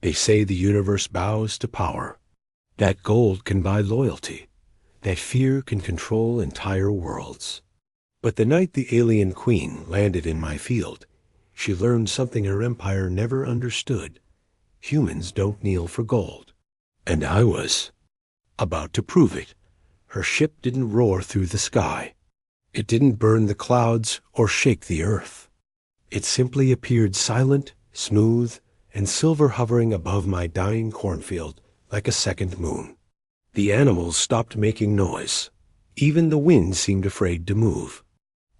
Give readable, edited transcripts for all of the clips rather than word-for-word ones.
They say the universe bows to power, that gold can buy loyalty, that fear can control entire worlds. But the night the alien queen landed in my field, she learned something her empire never understood. Humans don't kneel for gold. And I was about to prove it. Her ship didn't roar through the sky. It didn't burn the clouds or shake the earth. It simply appeared silent, smooth, and silver, hovering above my dying cornfield like a second moon. The animals stopped making noise. Even the wind seemed afraid to move.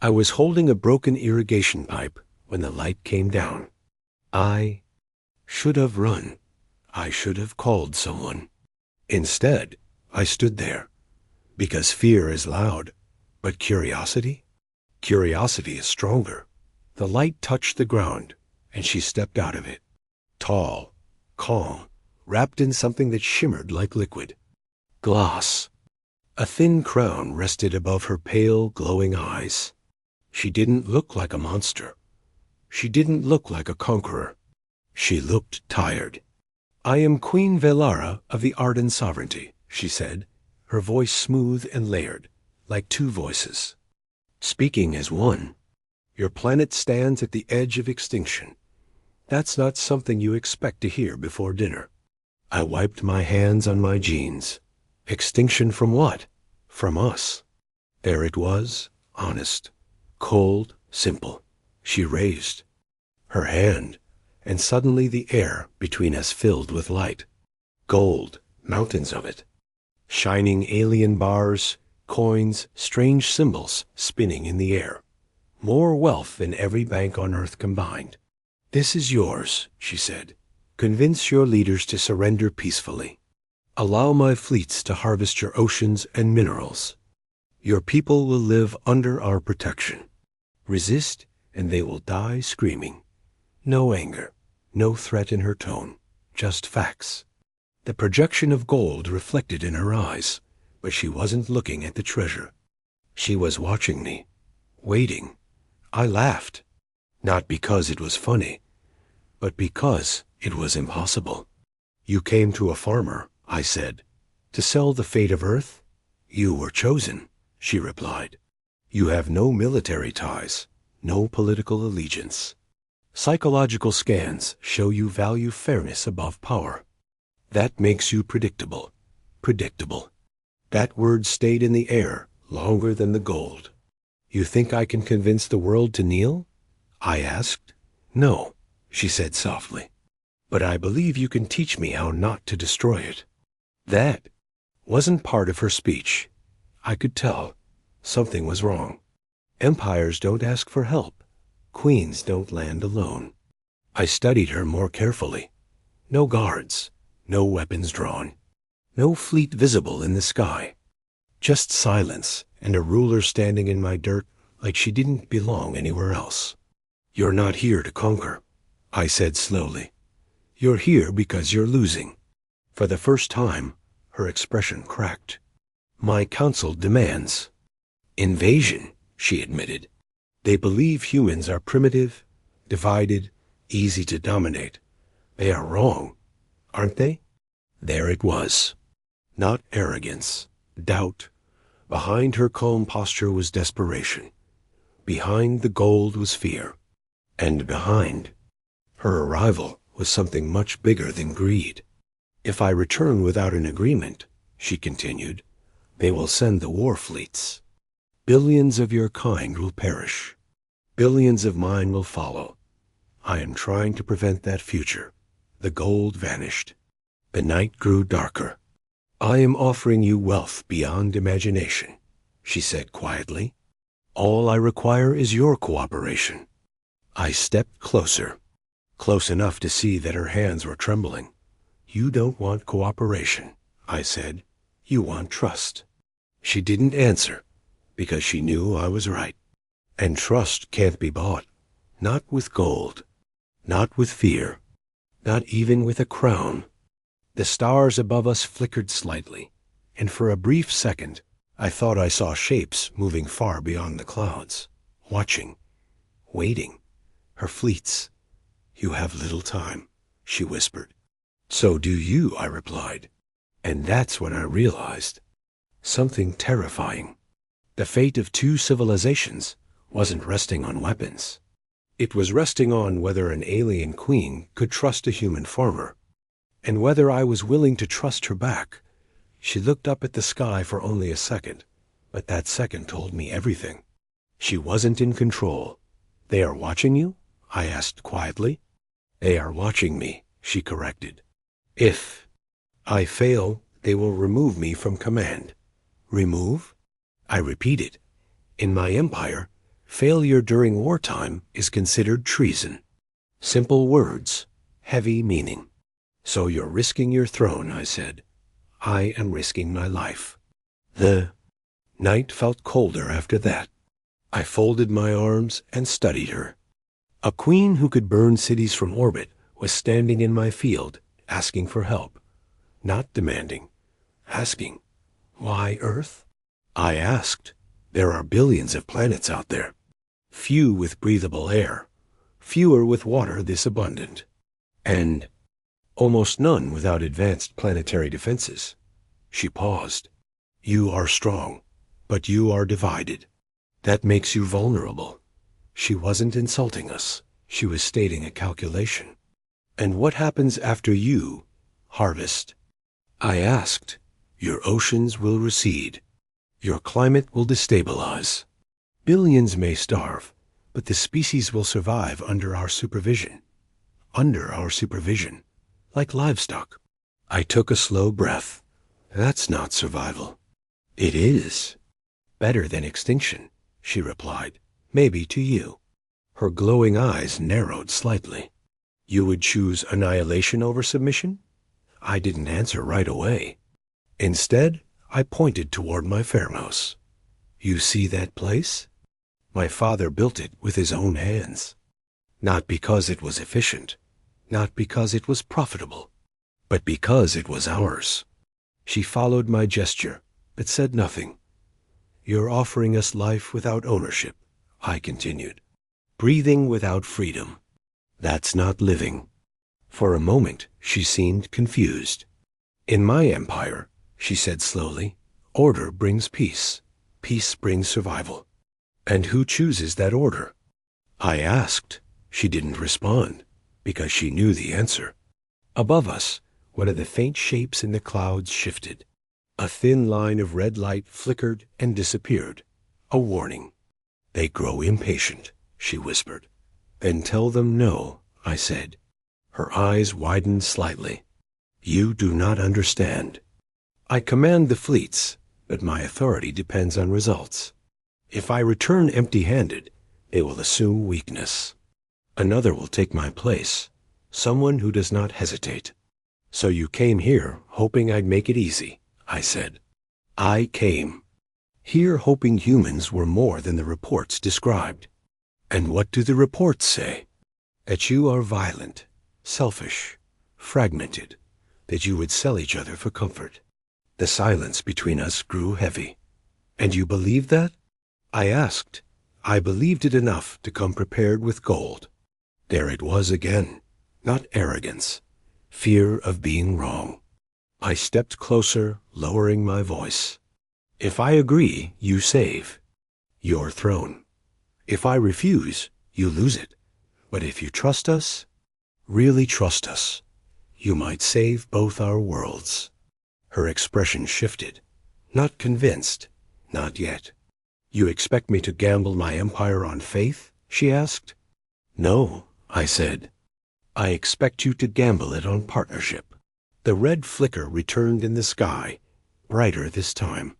I was holding a broken irrigation pipe when the light came down. I should have run. I should have called someone. Instead, I stood there. Because fear is loud, but curiosity? Curiosity is stronger. The light touched the ground, and she stepped out of it. Tall, calm, wrapped in something that shimmered like liquid. Glass. A thin crown rested above her pale, glowing eyes. She didn't look like a monster. She didn't look like a conqueror. She looked tired. "I am Queen Velara of the Arden Sovereignty," she said, her voice smooth and layered, like two voices, speaking as one. "Your planet stands at the edge of extinction. That's not something you expect to hear before dinner." I wiped my hands on my jeans. Extinction from what? From us. There it was, honest, cold, simple. She raised her hand, and suddenly the air between us filled with light. Gold, mountains of it. Shining alien bars, coins, strange symbols spinning in the air. More wealth than every bank on earth combined. "This is yours," she said. "Convince your leaders to surrender peacefully. Allow my fleets to harvest your oceans and minerals. Your people will live under our protection. Resist, and they will die screaming." No anger, no threat in her tone, just facts. The projection of gold reflected in her eyes, but she wasn't looking at the treasure. She was watching me, waiting. I laughed, not because it was funny, but because it was impossible. "You came to a farmer," I said, "to sell the fate of Earth?" "You were chosen," she replied. "You have no military ties, no political allegiance. Psychological scans show you value fairness above power. That makes you predictable. Predictable." That word stayed in the air longer than the gold. "You think I can convince the world to kneel?" I asked. "No," she said softly. "But I believe you can teach me how not to destroy it." That wasn't part of her speech. I could tell something was wrong. Empires don't ask for help. Queens don't land alone. I studied her more carefully. No guards, no weapons drawn, no fleet visible in the sky. Just silence and a ruler standing in my dirt like she didn't belong anywhere else. "You're not here to conquer," I said slowly. "You're here because you're losing." For the first time, her expression cracked. "My council demands invasion," she admitted. "They believe humans are primitive, divided, easy to dominate. They are wrong, aren't they?" There it was. Not arrogance, doubt. Behind her calm posture was desperation. Behind the gold was fear. And behind her arrival was something much bigger than greed. "If I return without an agreement," she continued, "they will send the war fleets. Billions of your kind will perish. Billions of mine will follow. I am trying to prevent that future." The gold vanished. The night grew darker. "I am offering you wealth beyond imagination," she said quietly. "All I require is your cooperation." I stepped closer, close enough to see that her hands were trembling. "You don't want cooperation," I said. "You want trust." She didn't answer, because she knew I was right. And trust can't be bought. Not with gold. Not with fear. Not even with a crown. The stars above us flickered slightly, and for a brief second, I thought I saw shapes moving far beyond the clouds, watching, waiting. Her fleets. "You have little time," she whispered. So do you, I replied. And that's when I realized something terrifying. The fate of two civilizations wasn't resting on weapons. It was resting on whether an alien queen could trust a human farmer, and whether I was willing to trust her back. She looked up at the sky for only a second, but that second told me everything. She wasn't in control. They are watching you? I asked quietly. They are watching me, she corrected. If I fail, they will remove me from command. Remove? I repeated. In my empire, failure during wartime is considered treason. Simple words, heavy meaning. So you're risking your throne, I said. I am risking my life. The night felt colder after that. I folded my arms and studied her. A queen who could burn cities from orbit was standing in my field, asking for help. Not demanding, asking, why Earth? I asked. There are billions of planets out there. Few with breathable air, fewer with water this abundant, and almost none without advanced planetary defenses. She paused. You are strong, but you are divided. That makes you vulnerable. She wasn't insulting us. She was stating a calculation. And what happens after you harvest? I asked. Your oceans will recede. Your climate will destabilize. Billions may starve, but the species will survive under our supervision. Under our supervision, like livestock. I took a slow breath. That's not survival. It is. Better than extinction, she replied. Maybe to you. Her glowing eyes narrowed slightly. You would choose annihilation over submission? I didn't answer right away. Instead, I pointed toward my farmhouse. You see that place? My father built it with his own hands. Not because it was efficient, not because it was profitable, but because it was ours. She followed my gesture, but said nothing. You're offering us life without ownership, I continued. Breathing without freedom. That's not living. For a moment, she seemed confused. In my empire, she said slowly, order brings peace. Peace brings survival. And who chooses that order? I asked. She didn't respond, because she knew the answer. Above us, one of the faint shapes in the clouds shifted. A thin line of red light flickered and disappeared. A warning. They grow impatient, she whispered. Then tell them no, I said. Her eyes widened slightly. You do not understand. I command the fleets, but my authority depends on results. If I return empty-handed, they will assume weakness. Another will take my place, someone who does not hesitate. So you came here hoping I'd make it easy, I said. I came here hoping humans were more than the reports described. And what do the reports say? That you are violent, selfish, fragmented, that you would sell each other for comfort. The silence between us grew heavy. And you believe that? I asked. I believed it enough to come prepared with gold. There it was again, not arrogance, fear of being wrong. I stepped closer, lowering my voice. If I agree, you save your throne. If I refuse, you lose it. But if you trust us, really trust us, you might save both our worlds. Her expression shifted. Not convinced, not yet. You expect me to gamble my empire on faith? She asked. No, I said. I expect you to gamble it on partnership. The red flicker returned in the sky, brighter this time.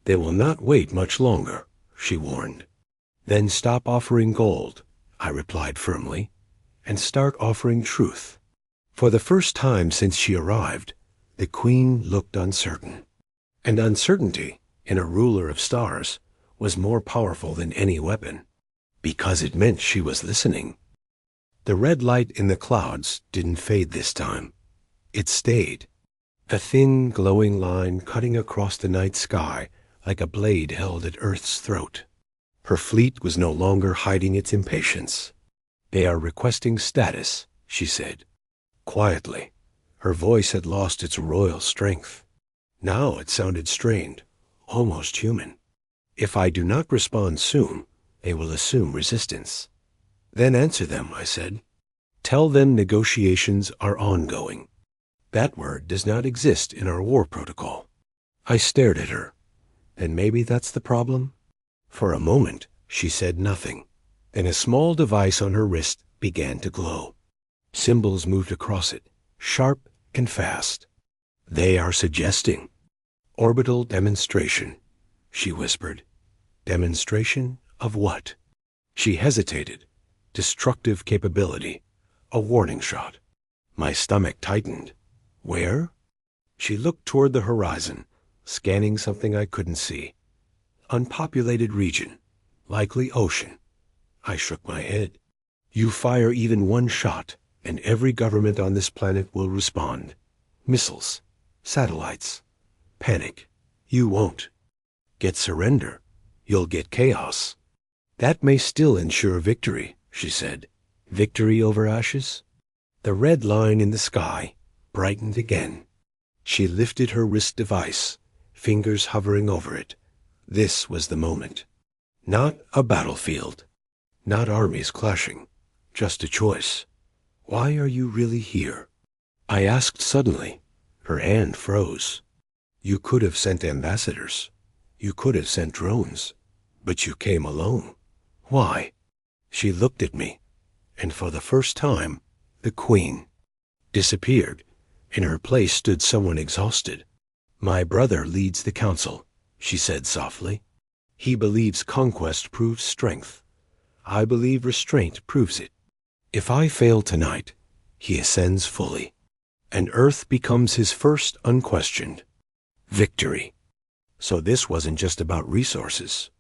They will not wait much longer, she warned. Then stop offering gold, I replied firmly, and start offering truth. For the first time since she arrived, the queen looked uncertain. And uncertainty, in a ruler of stars, was more powerful than any weapon, because it meant she was listening. The red light in the clouds didn't fade this time. It stayed, a thin, glowing line cutting across the night sky like a blade held at Earth's throat. Her fleet was no longer hiding its impatience. They are requesting status, she said, quietly, Her voice had lost its royal strength. Now it sounded strained, almost human. If I do not respond soon, they will assume resistance. Then answer them, I said. Tell them negotiations are ongoing. That word does not exist in our war protocol. I stared at her. Then maybe that's the problem? For a moment, she said nothing. Then a small device on her wrist began to glow. Symbols moved across it, sharp and fast. They are suggesting. Orbital demonstration, she whispered. Demonstration of what? She hesitated. Destructive capability. A warning shot. My stomach tightened. Where? She looked toward the horizon, scanning something I couldn't see. Unpopulated region. Likely ocean. I shook my head. You fire even one shot, and every government on this planet will respond. Missiles. Satellites. Panic. You won't. Get surrender. You'll get chaos. That may still ensure victory, she said. Victory over ashes? The red line in the sky brightened again. She lifted her wrist device, fingers hovering over it. This was the moment. Not a battlefield. Not armies clashing. Just a choice. Why are you really here? I asked suddenly. Her hand froze. You could have sent ambassadors. You could have sent drones. But you came alone. Why? She looked at me, and for the first time, the Queen disappeared. In her place stood someone exhausted. My brother leads the council, she said softly. He believes conquest proves strength. I believe restraint proves it. If I fail tonight, he ascends fully, and Earth becomes his first unquestioned victory. So this wasn't just about resources.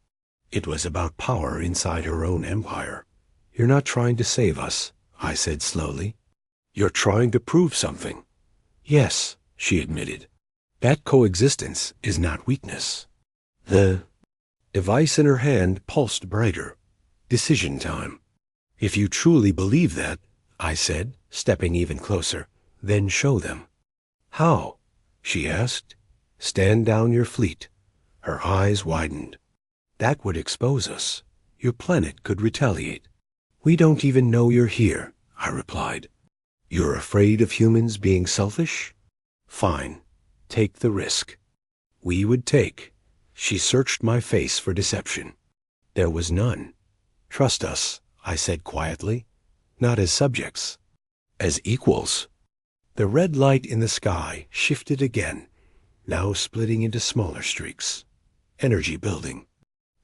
It was about power inside her own empire. You're not trying to save us, I said slowly. You're trying to prove something. Yes, she admitted. That coexistence is not weakness. The device in her hand pulsed brighter. Decision time. If you truly believe that, I said, stepping even closer, then show them. How? She asked. Stand down your fleet. Her eyes widened. That would expose us. Your planet could retaliate. We don't even know you're here, I replied. You're afraid of humans being selfish? Fine. Take the risk. We would take. She searched my face for deception. There was none. Trust us, I said quietly. Not as subjects. As equals. The red light in the sky shifted again, now splitting into smaller streaks. Energy building.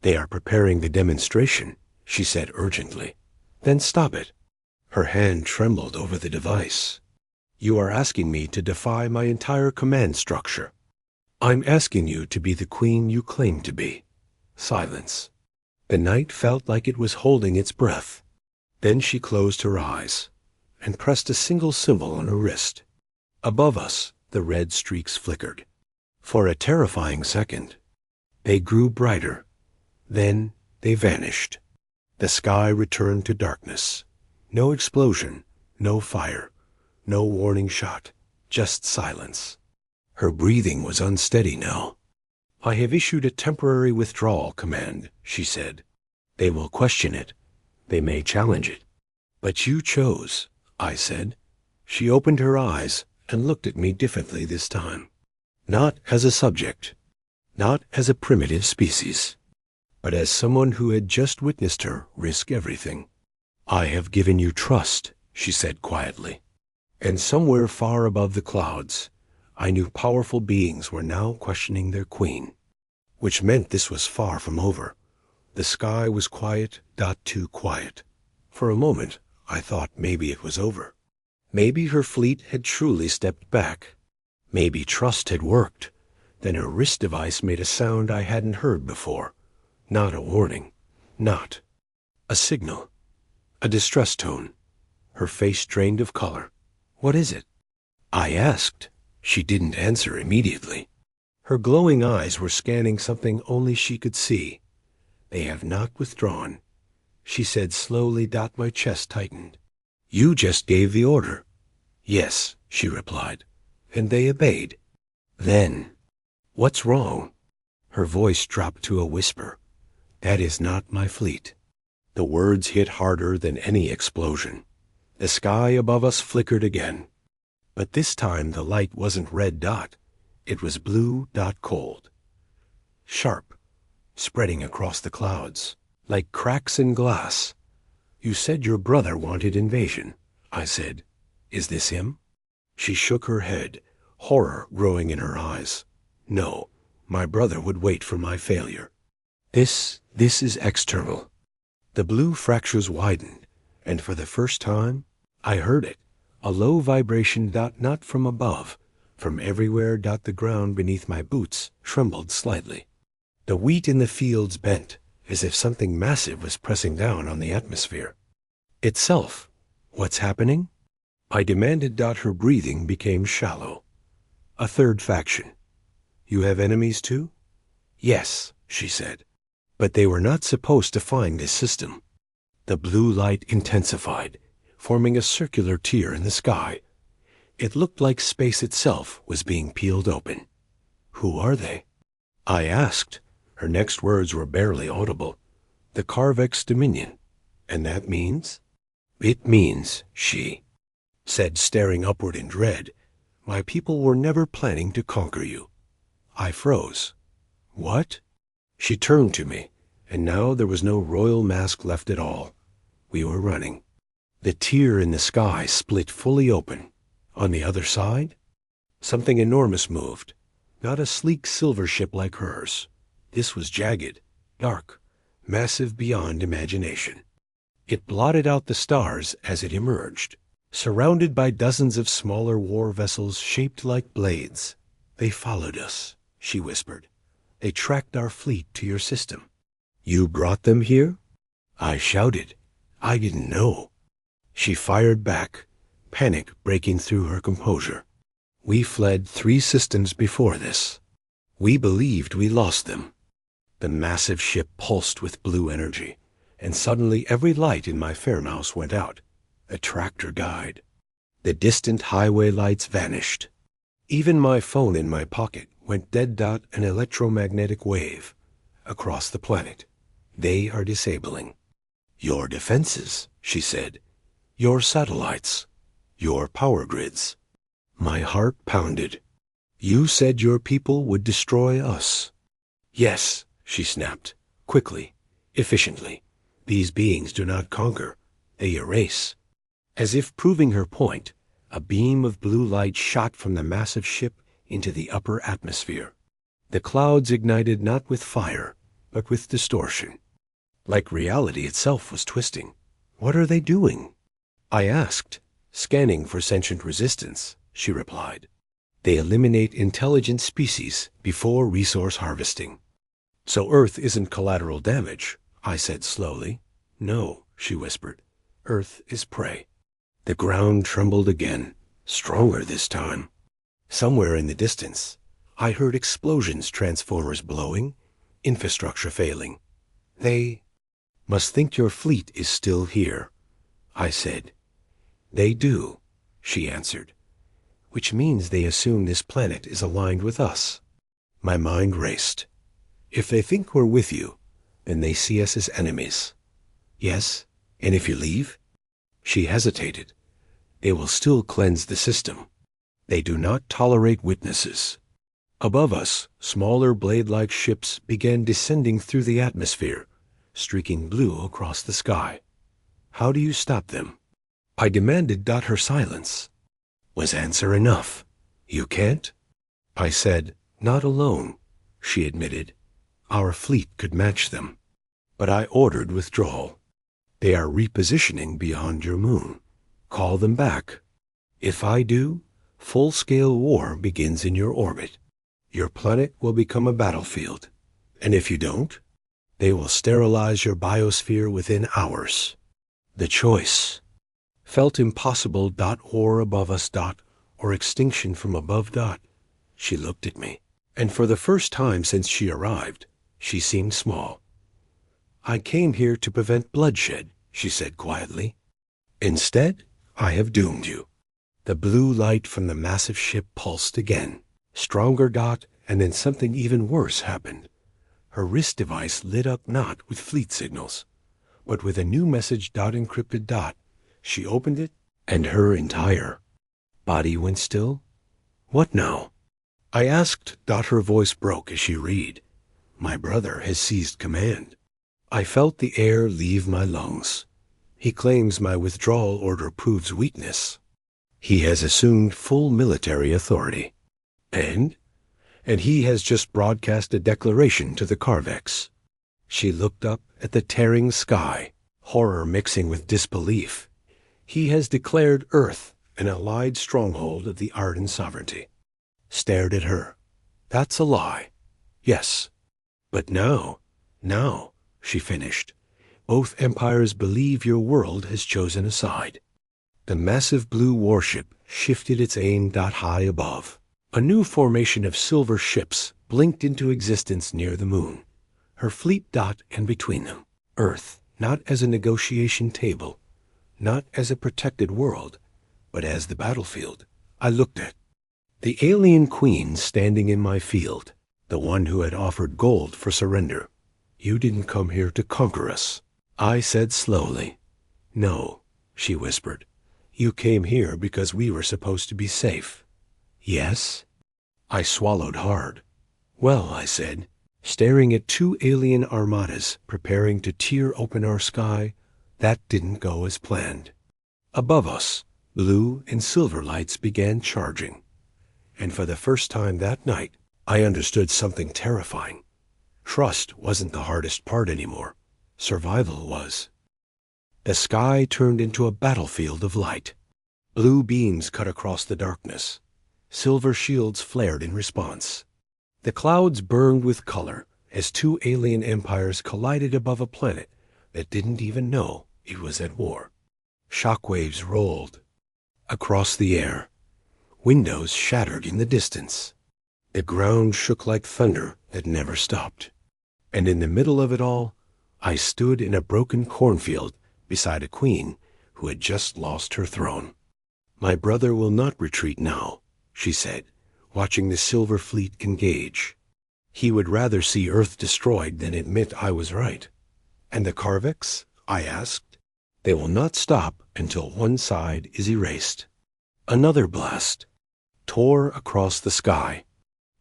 They are preparing the demonstration, she said urgently. Then stop it. Her hand trembled over the device. You are asking me to defy my entire command structure. I'm asking you to be the queen you claim to be. Silence. The night felt like it was holding its breath. Then she closed her eyes and pressed a single symbol on her wrist. Above us, the red streaks flickered. For a terrifying second, they grew brighter. Then they vanished. The sky returned to darkness. No explosion, no fire, no warning shot, just silence. Her breathing was unsteady now. I have issued a temporary withdrawal command, she said. They will question it. They may challenge it. But you chose, I said. She opened her eyes and looked at me differently this time. Not as a subject, not as a primitive species, but as someone who had just witnessed her risk everything. I have given you trust, she said quietly. And somewhere far above the clouds, I knew powerful beings were now questioning their queen, which meant this was far from over. The sky was quiet, not too quiet. For a moment, I thought maybe it was over. Maybe her fleet had truly stepped back. Maybe trust had worked. Then her wrist device made a sound I hadn't heard before. Not a warning. Not a signal. A distress tone. Her face drained of color. What is it? I asked. She didn't answer immediately. Her glowing eyes were scanning something only she could see. They have not withdrawn, she said slowly. My chest tightened. You just gave the order. Yes, she replied, and they obeyed. Then, what's wrong? Her voice dropped to a whisper. That is not my fleet. The words hit harder than any explosion. The sky above us flickered again. But this time the light wasn't red dot. It was blue dot cold. Sharp, spreading across the clouds, like cracks in glass. You said your brother wanted invasion, I said. Is this him? She shook her head, horror growing in her eyes. No, my brother would wait for my failure. This is external. The blue fractures widened, and for the first time, I heard it, a low vibration not from above, from everywhere. The ground beneath my boots trembled slightly. The wheat in the fields bent, as if something massive was pressing down on the atmosphere. Itself, what's happening? I demanded. Her breathing became shallow. A third faction. You have enemies too? Yes, she said. But they were not supposed to find this system. The blue light intensified, forming a circular tear in the sky. It looked like space itself was being peeled open. Who are they? I asked. Her next words were barely audible. The Carvex Dominion. And that means? It means, she said, staring upward in dread, my people were never planning to conquer you. I froze. What? She turned to me, and now there was no royal mask left at all. We were running. The tear in the sky split fully open. On the other side, something enormous moved. Not a sleek silver ship like hers. This was jagged, dark, massive beyond imagination. It blotted out the stars as it emerged, surrounded by dozens of smaller war vessels shaped like blades. They followed us, she whispered. They tracked our fleet to your system. You brought them here? I shouted. I didn't know. She fired back, panic breaking through her composure. We fled 3 systems before this. We believed we lost them. The massive ship pulsed with blue energy, and suddenly every light in my Fairmouse went out. A tractor guide. The distant highway lights vanished. Even my phone in my pocket went dead. An electromagnetic wave across the planet. They are disabling. Your defenses, she said. Your satellites. Your power grids. My heart pounded. You said your people would destroy us. Yes, she snapped, quickly, efficiently. These beings do not conquer, they erase. As if proving her point, a beam of blue light shot from the massive ship into the upper atmosphere. The clouds ignited not with fire, but with distortion. Like reality itself was twisting. What are they doing? I asked. Scanning for sentient resistance, she replied. They eliminate intelligent species before resource harvesting. So Earth isn't collateral damage, I said slowly. No, she whispered. Earth is prey. The ground trembled again, stronger this time. Somewhere in the distance, I heard explosions, transformers blowing, infrastructure failing. They must think your fleet is still here, I said. They do, she answered, which means they assume this planet is aligned with us. My mind raced. If they think we're with you, then they see us as enemies. Yes, and if you leave? She hesitated. They will still cleanse the system. They do not tolerate witnesses. Above us, smaller blade-like ships began descending through the atmosphere, streaking blue across the sky. How do you stop them? I demanded. Her silence was answer enough. You can't? I said, not alone, she admitted. Our fleet could match them. But I ordered withdrawal. They are repositioning beyond your moon. Call them back. If I do, full-scale war begins in your orbit. Your planet will become a battlefield. And if you don't, they will sterilize your biosphere within hours. The choice felt impossible. Or above us. Or extinction from above. She looked at me, and for the first time since she arrived, she seemed small. I came here to prevent bloodshed, she said quietly. Instead, I have doomed you. The blue light from the massive ship pulsed again. Stronger dot, and then something even worse happened. Her wrist device lit up not with fleet signals, but with a new message encrypted dot. She opened it, and her entire body went still. What now? I asked. Her voice broke as she read. My brother has seized command. I felt the air leave my lungs. He claims my withdrawal order proves weakness. He has assumed full military authority. And he has just broadcast a declaration to the Carvex. She looked up at the tearing sky, horror mixing with disbelief. He has declared Earth an allied stronghold of the Arden sovereignty. Stared at her. That's a lie. Yes. But now, she finished, both empires believe your world has chosen a side. The massive blue warship shifted its aim high above. A new formation of silver ships blinked into existence near the moon, her fleet and between them. Earth, not as a negotiation table, not as a protected world, but as the battlefield. I looked at the alien queen standing in my field, the one who had offered gold for surrender. You didn't come here to conquer us, I said slowly. No, she whispered. You came here because we were supposed to be safe. Yes? I swallowed hard. Well, I said, staring at two alien armadas preparing to tear open our sky, that didn't go as planned. Above us, blue and silver lights began charging. And for the first time that night, I understood something terrifying. Trust wasn't the hardest part anymore. Survival was. The sky turned into a battlefield of light. Blue beams cut across the darkness. Silver shields flared in response. The clouds burned with color as two alien empires collided above a planet that didn't even know it was at war. Shockwaves rolled across the air. Windows shattered in the distance. The ground shook like thunder that never stopped. And in the middle of it all, I stood in a broken cornfield beside a queen who had just lost her throne. My brother will not retreat now, she said, watching the silver fleet engage. He would rather see Earth destroyed than admit I was right. And the Carvex? I asked. They will not stop until one side is erased. Another blast tore across the sky.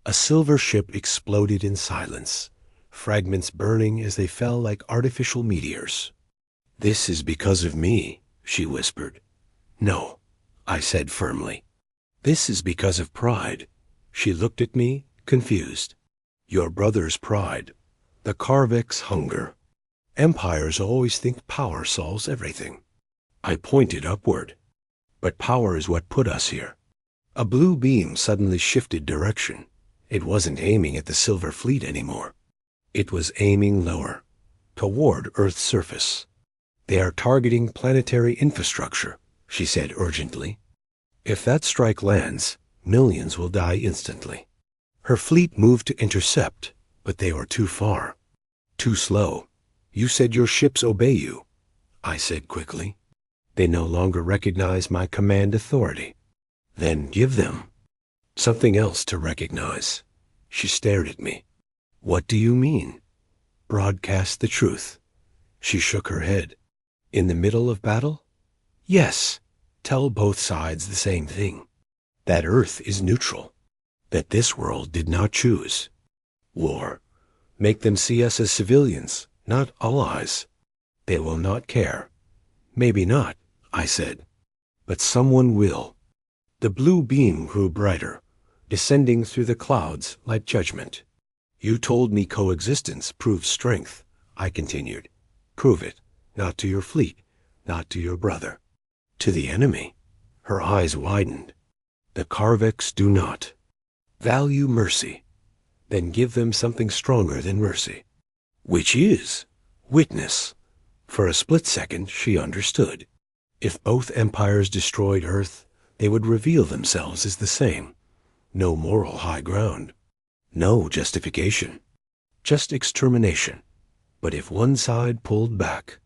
A silver ship exploded in silence, fragments burning as they fell like artificial meteors. This is because of me, she whispered. No, I said firmly. This is because of pride. She looked at me, confused. Your brother's pride. The Carvex hunger. Empires always think power solves everything. I pointed upward. But power is what put us here. A blue beam suddenly shifted direction. It wasn't aiming at the silver fleet anymore. It was aiming lower, toward Earth's surface. They are targeting planetary infrastructure, she said urgently. If that strike lands, millions will die instantly. Her fleet moved to intercept, but they were too far. Too slow. You said your ships obey you, I said quickly. They no longer recognize my command authority. Then give them something else to recognize. She stared at me. What do you mean? Broadcast the truth. She shook her head. In the middle of battle? Yes. Tell both sides the same thing. That Earth is neutral. That this world did not choose war. Make them see us as civilians, not allies. They will not care. Maybe not, I said. But someone will. The blue beam grew brighter, descending through the clouds like judgment. You told me coexistence proves strength, I continued. Prove it, not to your fleet, not to your brother. To the enemy. Her eyes widened. The Carvex do not value mercy. Then give them something stronger than mercy. Which is witness. For a split second, she understood. If both empires destroyed Earth, they would reveal themselves as the same. No moral high ground. No justification. Just extermination. But if one side pulled back,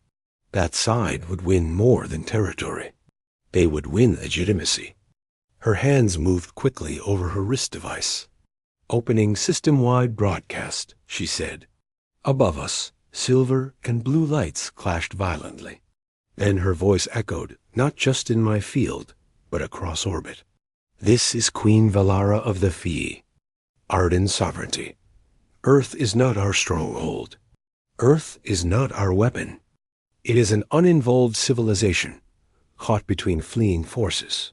that side would win more than territory. They would win legitimacy. Her hands moved quickly over her wrist device. "Opening system-wide broadcast," she said. Above us, silver and blue lights clashed violently. Then her voice echoed, not just in my field, but across orbit. "This is Queen Valara of the Fee. Arden sovereignty. Earth is not our stronghold. Earth is not our weapon. It is an uninvolved civilization, caught between fleeing forces.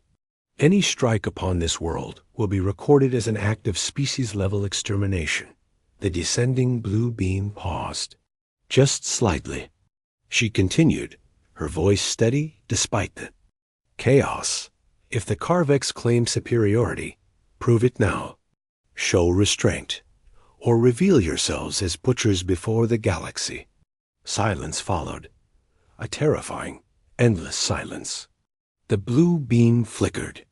Any strike upon this world will be recorded as an act of species-level extermination." The descending blue beam paused, just slightly. She continued, her voice steady despite the chaos. "If the Carvex claim superiority, prove it now. Show restraint, or reveal yourselves as butchers before the galaxy." Silence followed, a terrifying, endless silence. The blue beam flickered.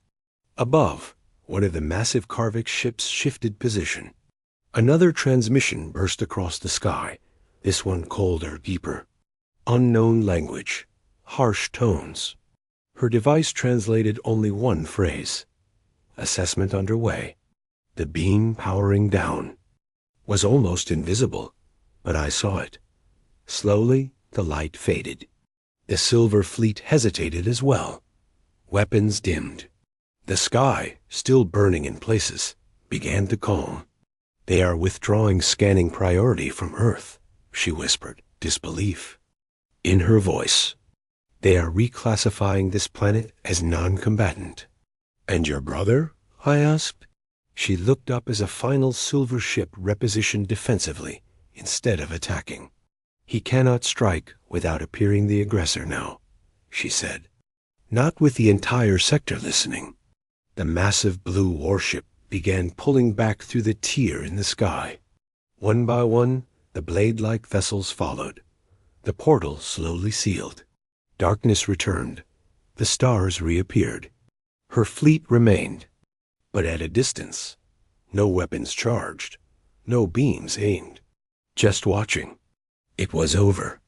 Above, one of the massive Carvex ships shifted position. Another transmission burst across the sky, this one colder, deeper. Unknown language, harsh tones. Her device translated only one phrase. Assessment underway. The beam powering down. Was almost invisible, but I saw it. Slowly, the light faded. The silver fleet hesitated as well. Weapons dimmed. The sky, still burning in places, began to calm. "They are withdrawing scanning priority from Earth," she whispered, disbelief in her voice. "They are reclassifying this planet as non-combatant." "And your brother?" I asked. She looked up as a final silver ship repositioned defensively instead of attacking. "He cannot strike without appearing the aggressor now," she said. "Not with the entire sector listening." The massive blue warship began pulling back through the tear in the sky. One by one, the blade-like vessels followed. The portal slowly sealed. Darkness returned. The stars reappeared. Her fleet remained, but at a distance. No weapons charged, no beams aimed. Just watching. It was over.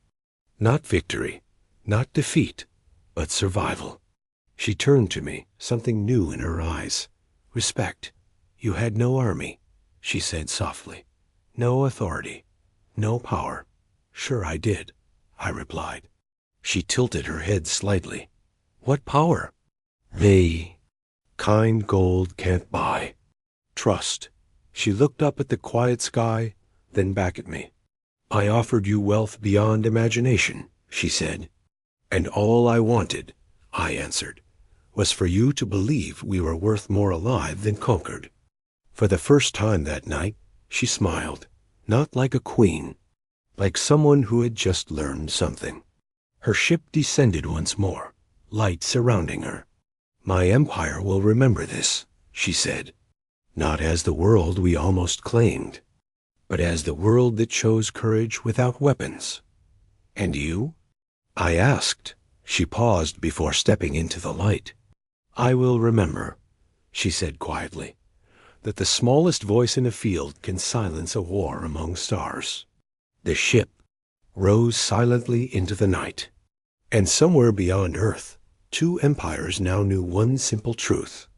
Not victory, not defeat, but survival. She turned to me, something new in her eyes. "Respect. You had no army," she said softly. "No authority. No power." "Sure I did," I replied. She tilted her head slightly. "What power?" "They kind gold can't buy. Trust." She looked up at the quiet sky, then back at me. "I offered you wealth beyond imagination," she said. "And all I wanted," I answered, "was for you to believe we were worth more alive than conquered." For the first time that night, she smiled, not like a queen, like someone who had just learned something. Her ship descended once more, light surrounding her. "My empire will remember this," she said, "not as the world we almost claimed, but as the world that chose courage without weapons." "And you?" I asked. She paused before stepping into the light. "I will remember," she said quietly, "that the smallest voice in a field can silence a war among stars." The ship rose silently into the night. And somewhere beyond Earth, two empires now knew one simple truth.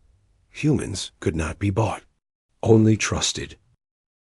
Humans could not be bought, only trusted.